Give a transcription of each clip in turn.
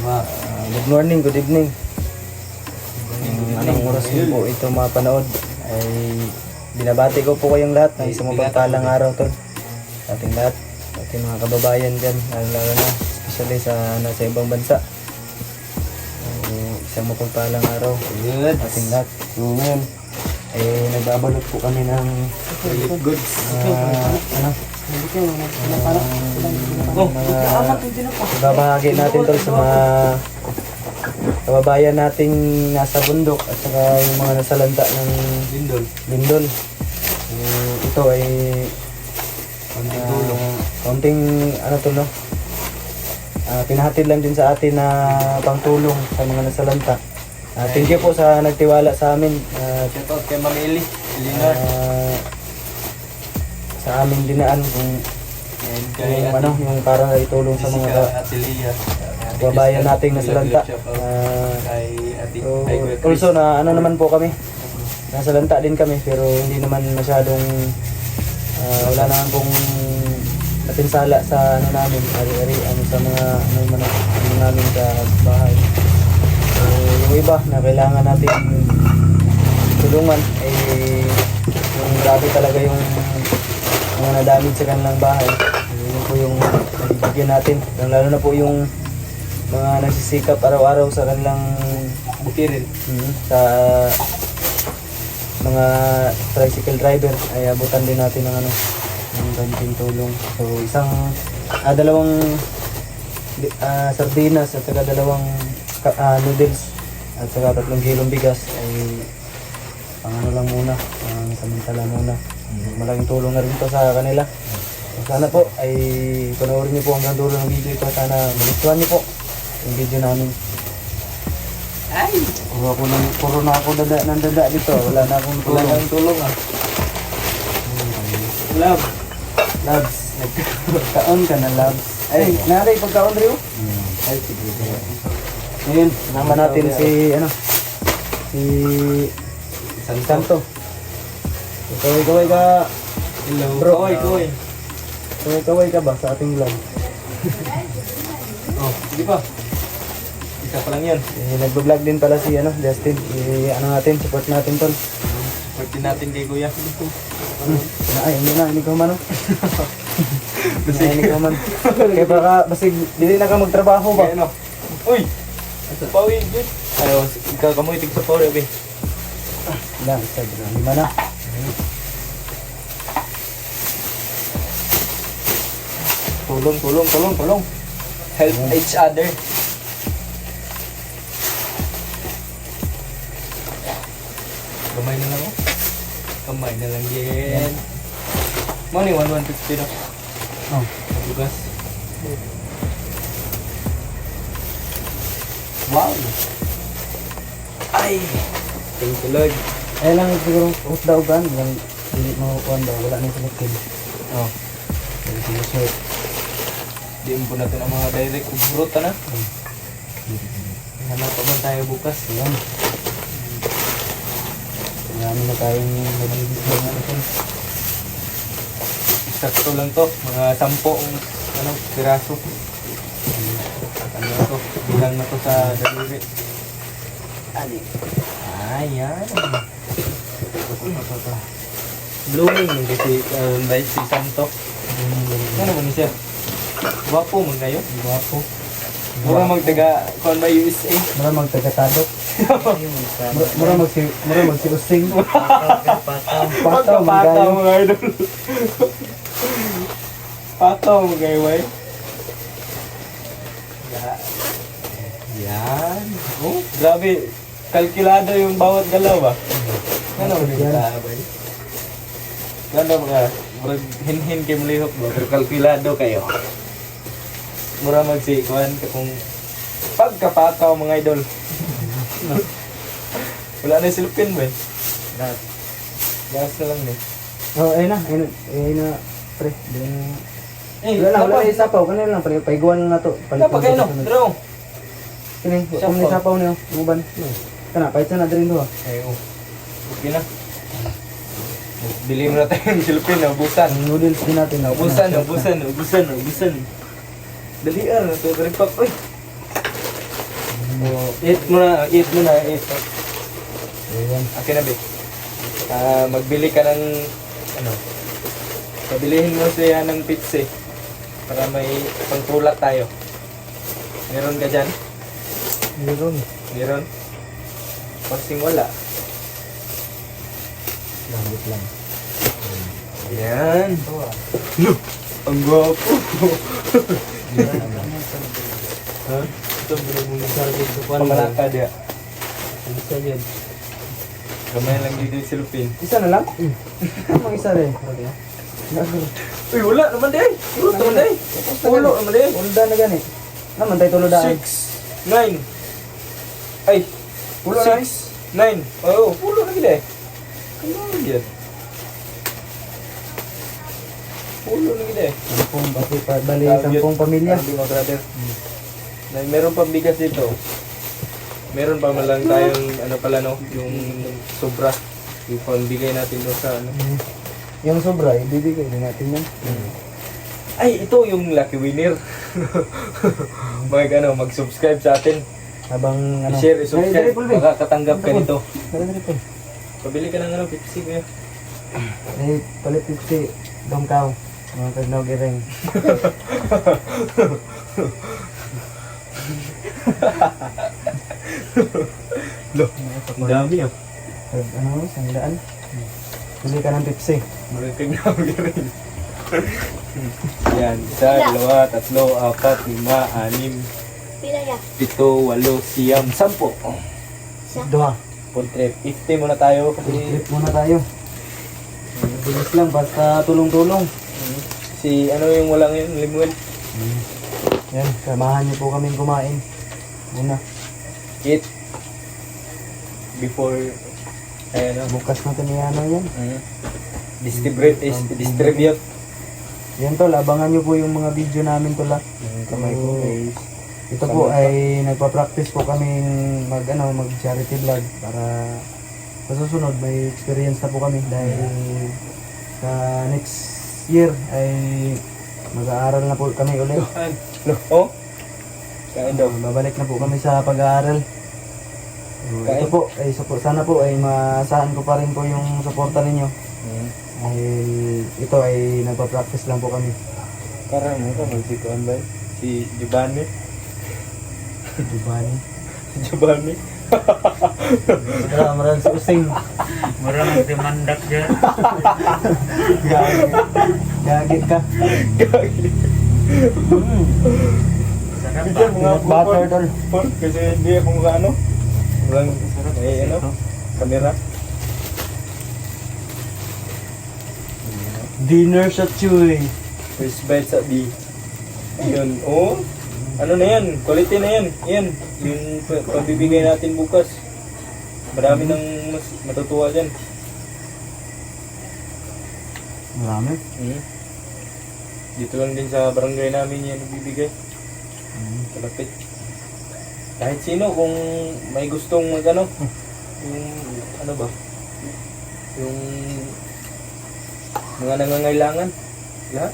Good morning, good evening. Anong oras din po ito mapanood ay binabati ko po kayong lahat ng isang mapagpalang araw tol. Sa ating lahat, ating mga kababayan dyan, lalo na, especially sa nasa ibang bansa. Isang mapagpalang araw ating lahat. Nagbabalot po kami ng relief goods. Ibabahagi natin tol sa mga kababayan nating nasa bundok at saka yung mga nasalanta ng lindol. Ito ay konting ano to no, pinahatid lang din sa atin na pangtulong sa mga nasalanta. Thank you po sa nagtiwala sa amin. Shout out kay Ma'am Eli, Elinor. Sa aming dinaan kung yung para itulong sa mga kababayan nating nasalanta. Also na ano naman po kami, nasalanta din kami pero hindi naman masyadong wala naman pong napinsala sa ano namin, ari-ari sa mga ano namin sa bahay. So, yung iba na kailangan natin tulungan ay yung grabe talaga yung mga nadamage sa kanilang bahay. Yun po yung bibigyan natin. Lalo na po yung mga nagsisikap araw-araw sa kanilang bukirin. Sa mga tricycle driver ay abutan din natin ng ng konting tulong. So dalawang sardinas at saka dalawang noodles at saka 3 kilong bigas ay pang lang muna, samantala muna. Malaking tulong na rin to sa kanila. Sana po ay panoorin niyo po hanggang dulo ng video ito. Sana magustuhan niyo po yung video namin. Ay! Puro na ako dada dito. Wala na akong tulong. Wala kang tulong Love. Loves. Nagkaon ka na, loves. Ay, naray pagkaon rin. Ay, sige. Ngayon, naman natin si Santo. Kaway ka. Hello. Bro, Kaway. Kaway ka ba sa ating vlog? Sige pa. Isa pa lang yan. Nagbo-vlog din pala si Justin. Natin, support natin tol. Support din natin kay Kuya. Hindi ko man. Hindi ko man. Kaya baka, basta dili na ka magtrabaho ba? Kaya Uy! Pawi, good. Ayaw, ikaw kamoy tig sa pawi, be. Ilang, isa, 5 na. Tulong. Help each other. Kamay na lang Kamay na lang yan. Money, 150 na. Bugas. Wow! Ay! Thank you, Lord. Ay lang siguro usda-ugan. Hindi mo kuhan daw. Wala na yung silikin. Sinusuot. Di mo po natin ang mga direct fruit na. Hanap pa man tayo bukas. Ayan. Marami na tayong nabibig na ito. Sakto lang to. Mga 10 piraso. To? Bilang na to sa daliri. Ayan. Blooming yung kasi dahil si Santo. Ano mo niya siya? Gwapo mo kayo? Guwapo. Mura magtaga kung ba USA? Mura magtagatadok. Mura magsi-using. Pataw mga idol. Pataw mo kayo, way. Yan. Grabe. Kalkulado yung bawat galaw ba? Ano mo nila ba? Ganda mga hin-hin kayo malihok ba? Pero kalkulado kayo. Mura magsikuan kung pagkapataw mga idol. Wala na yung silpin ba? Gas na lang eh. Ayun na. Pre. Wala na isapaw. Kanina lang pre. Paiguan lang na to. Dapat kayo no? Pero kini, kung may sapaw niyo, umuban. Kana, pahit na rin doon. Ay, okay na. Bili mo na tayo ng silpin, naubusan. Ang noodles din natin. Naubusan. Dalian, ito rin pa. Uy! Eat mo na, eat. Ayan. Akin na, be. Magbili ka ng, ano, pabilihin mo siya ng pizza para may pangtulak tayo. Meron ka dyan? Meron. Meron? Pansing wala. Langit lang. Ayan. Look! Ang gwapo. Ha? Ito, binabunod sa akin sa kwan. Pamalaka dia. Isa yan. Gamay lang dito yung silupin. Isa na lang? Ang isa rin. Uy, wala naman din. Urot naman din. Ulo naman din. Ulda na gani. Naman tayo tulo daan. 6, 9. Ay, Pulo na 6, 9. Oo, pulo na gila eh. Ano yan? Pulo na gila eh. Sampung, bali sampung pamilya. Sabi mo, brother. Meron pang bigas dito. Meron pa man lang tayong ano pala no, yung sobra. Yung pangbigay natin doon sa ano. Yung sobra, ibibigay din natin yan. Ay, ito yung lucky winner. Mag-subscribe sa atin. Habang ano. I-share, i-subscribe. Dali, Pulvin. Makakatanggap ka nito. Dali, Pul. Pabili ka ng ano, Pepsi kuya. Eh, palit 50. Dongkaw. Mga kagnaw gireng. Loh, ang dami ah. Ano, sandaan. Pili ka ng Pepsi. Maragkag na rin. Yan, isa, dalawa, tatlo, apat, lima, anim, Pila ya? 7, 8, 9, 10. Dua. Puntrip. 50 muna tayo kasi Trip muna tayo. Bilis lang, basta tulong-tulong. si ano yung walang yun, Limuel. Yan, samahan niyo po kaming kumain. Muna. Eat before ano, Bukas natin yan yan. distribute. Yan tol, abangan nyo po yung mga video namin tol. Kamay ko guys. Ito po ay nagpa-practice po kaming mag charity vlog para sa susunod may experience na po kami dahil sa next year ay mag-aaral na po kami ulit. Oh. Kain daw. Babalik na po kami sa pag-aaral. Ito po, ay sana po ay maasahan ko pa rin po yung suporta ninyo. Dahil ito ay nagpa-practice lang po kami. Parang mo ka magsikuan ba? Si Giovanni. Dubani. Giovanni. Marang si Using. Murang si mandak dyan. Gagi ka. Sarap Bigyan ba? mga Butter tol. Por, kasi hindi ako mga ano. Walang ano, kamera. Dinner sa Chuy. First bite sa B. Yun, oh. Ano na yan? Quality na yan. Yan, yung pabibigay natin bukas. Marami nang matutuwa dyan. Marami. Dito lang din sa barangay namin yan ibibigay. Kalapit. Kahit sino kung may gustong magano, yung ano ba? Yung mga nangangailangan. Lahat.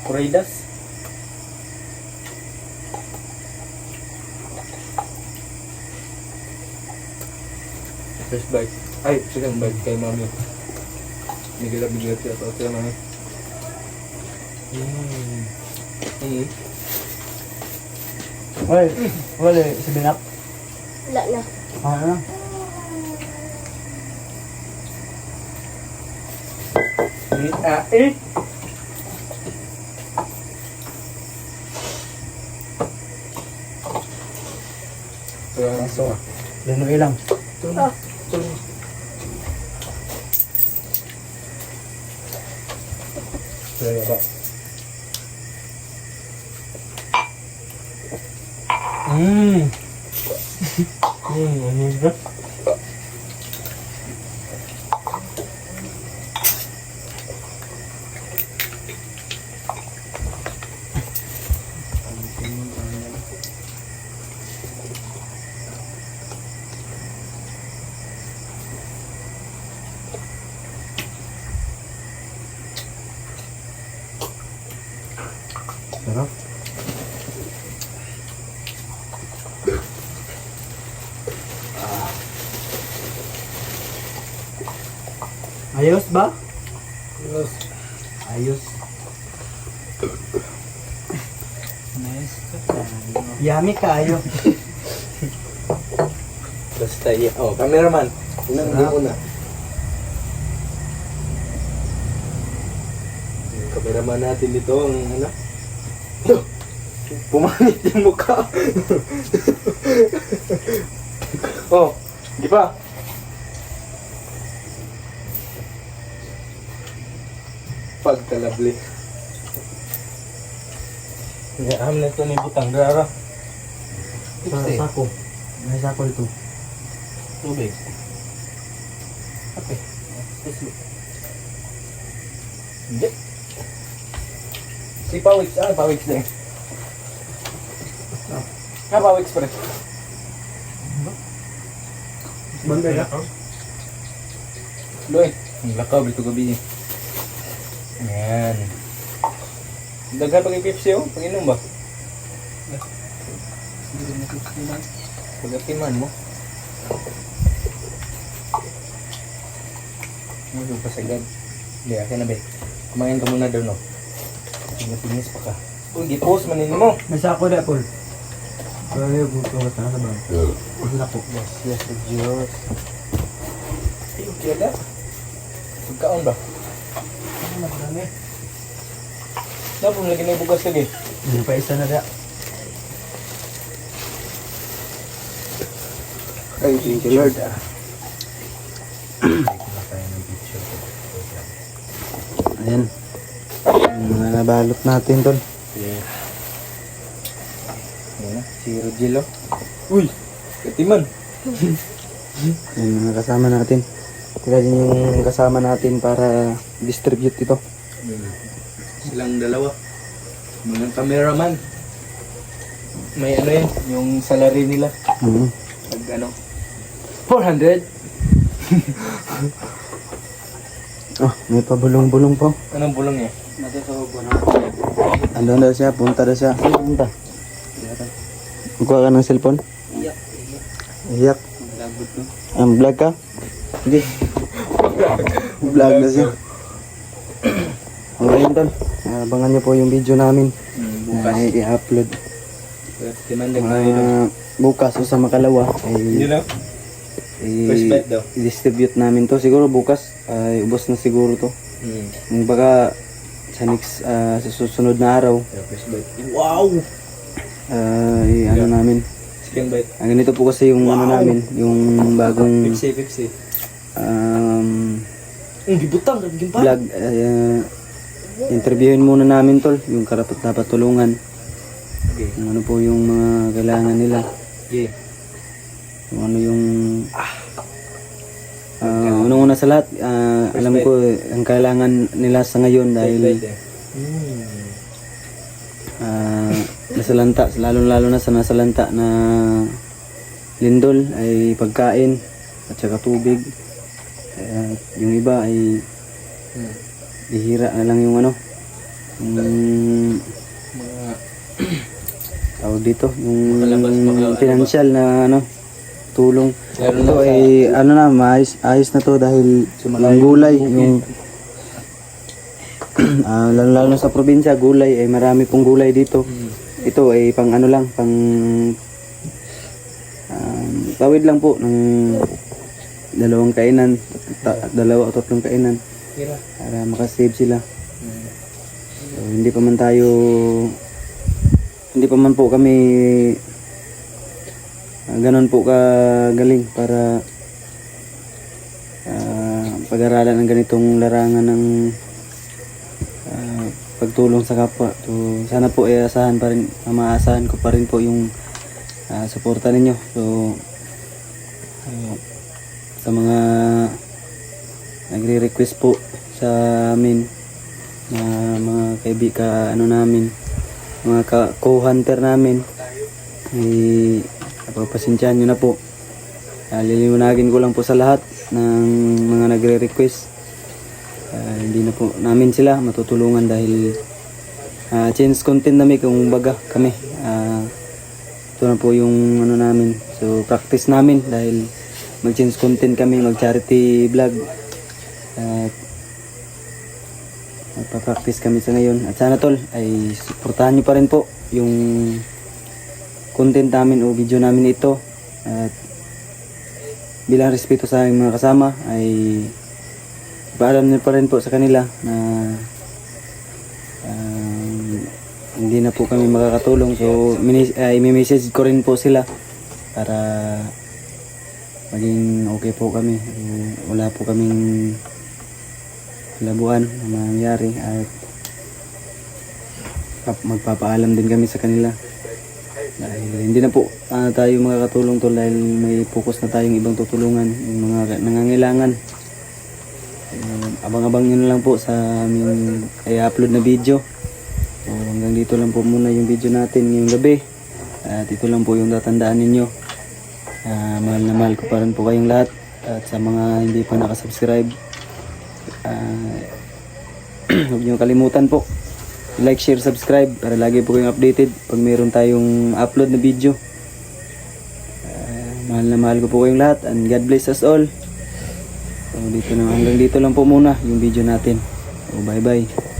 Kuridas. First bite. Ay, second bite kay mami. Bigla-bigla siya. Tapos siya mami. Wala, wala, sabihin up. Wala na. Ano? Eh. So, linuwi lang. Oh, Kaya ba? Ano ba? Sarap. Ayos ba? Ayos. Ayos. Nice. Yummy kayo. Basta yan. Oh, cameraman. Unang Sarap. una. Yung cameraman natin dito, ang ano? Pumanit yung mukha. Oh, di ba? Pagkalabli. Ngaam na ito ni Butang Gara. Sako. May sako ito. Tubig. Kape. Hindi. Si Pawix. Ah, Pawix na eh. Ah, Pawix pa rin. Banda na. Loy. Ang lakaw, bito gabi niya. Ayan. Daghan pag Pepsi oh. Pag-inom ba? Pag-atiman mo. Ano pa sagad? Hindi, akin na be. Kumain ka muna doon no. Tingis pa ka. Uy, gipost manin mo. May sako na, Paul. Ay, buto ka na sa bang. Wala po. Yes, Diyos. Ay, okay na. Pagkaon ba? Ano magdami? Napong lagi na bukas lagi. Hindi pa isa na da. Ay, thank you Lord. Ayan. Mga nabalot natin, Tol. Yeah. Ayan na, si Rogelo. Uy, katiman. Ayan, mga kasama natin. Sila din yung kasama natin para distribute ito. Silang dalawa. Mga cameraman. May ano yan, yung salary nila. Pag ano, 400. Oh, may pabulong-bulong po. Anong bulong niya? Andun daw siya, punta daw siya. Punta. Kuha ka ng cellphone? Iyak. Iyak. Lagot no? Ang vlog ka? Hindi. Vlog na siya. Okay, Tol. Abangan niyo po yung video namin. Bukas. Na i-upload. Timandag tayo doon. Bukas o sa makalawa Yun ay lang? First bet daw. i-distribute namin to. Siguro bukas ay ubos na siguro to. Yung baka sa next sa susunod na araw First bet. Wow! ano namin. Second bet. Ang ganito po kasi yung ano namin, yung bagong Pepsi. Ang gibutang, gimpa. vlog. Interviewin muna namin, Tol, yung karapat dapat tulungan. Okay. Kung ano po yung mga kailangan nila. Yeah. Kung ano yung unang-una sa lahat, alam ko ang kailangan nila sa ngayon dahil nasalanta, lalo na sa nasalanta na lindol ay pagkain at saka tubig. Yung iba ay bihira na lang yung ano, yung Mga tawag dito, yung Makalabas, financial na ano, tulong. Lalo na Ito sa- ay ano na, ayos na to dahil Sumalayo yung gulay, yung yung lalo na sa probinsya, gulay ay marami pong gulay dito. Ito ay pang ano lang, pang tawid lang po ng dalawang kainan, dalawa o tatlong kainan Tira. para makasave sila. So, hindi pa man po kami ganon po kagaling para pag-aralan ng ganitong larangan ng pagtulong sa kapwa. So, sana po ay maasahan ko pa rin po yung suporta ninyo. So, sa mga nagre-request po sa amin na mga namin, mga co-hunter namin, ay pagpasensyahan nyo na po. Liliwanagin ko lang po sa lahat ng mga nagre-request. Hindi na po namin sila matutulungan dahil change content namin kung baga kami. Ito na po yung ano namin. So practice namin dahil mag-change content kami, mag-charity vlog. At nagpa-practice kami sa ngayon. At sana tol ay suportahan nyo pa rin po yung content namin o video namin ito. At bilang respeto sa aming mga kasama ay paalam nyo pa rin po sa kanila na hindi na po kami makakatulong. So i-message ko rin po sila para maging okay po kami. Wala po kaming labuan na nangyari at magpapaalam din kami sa kanila dahil hindi na po tayo makakatulong tol dahil may focus na tayong ibang tutulungan, yung mga nangangailangan. Abang-abang nyo na lang po sa aming i-upload na video. So, hanggang dito lang po muna yung video natin ngayong gabi at ito lang po yung tatandaan ninyo. Mahal na mahal ko pa rin po kayong lahat at sa mga hindi pa nakasubscribe, huwag nyo kalimutan po like, share, subscribe para lagi po kayong updated pag meron tayong upload na video. Mahal na mahal ko po kayong lahat and God bless us all. So hanggang dito lang po muna yung video natin. So bye bye.